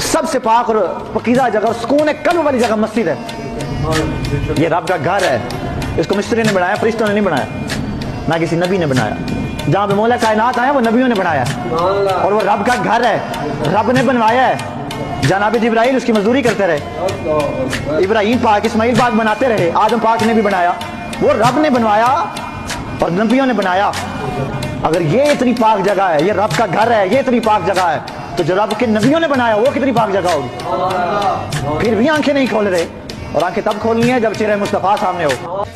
सबसे पाक और पकीज़ा जगह, सुकून है, कल्ब वाली जगह मस्जिद है। ये रब का घर है। इसको मिस्त्री ने बनाया, फरिश्तों ने नहीं बनाया, ना किसी नबी ने बनाया। जहाँ पे मौला कायनात आया वो नबियों ने बनाया, और वो रब का घर है, रब ने बनवाया है। जनाब जिब्राइल उसकी मजदूरी करते रहे, इब्राहिम पाक इस्माइल पाक बनाते रहे, आदम पाक ने भी बनाया, वो रब ने बनवाया और नबियों ने बनाया। अगर ये इतनी पाक जगह है, ये रब का घर है, ये इतनी पाक जगह है, तो जो रब के नबियों ने बनाया वो कितनी पाक जगह होगी। फिर भी आंखें नहीं खोल रहे, और आंखें तब खोलनी है जब चेहरे मुस्तफा सामने हो।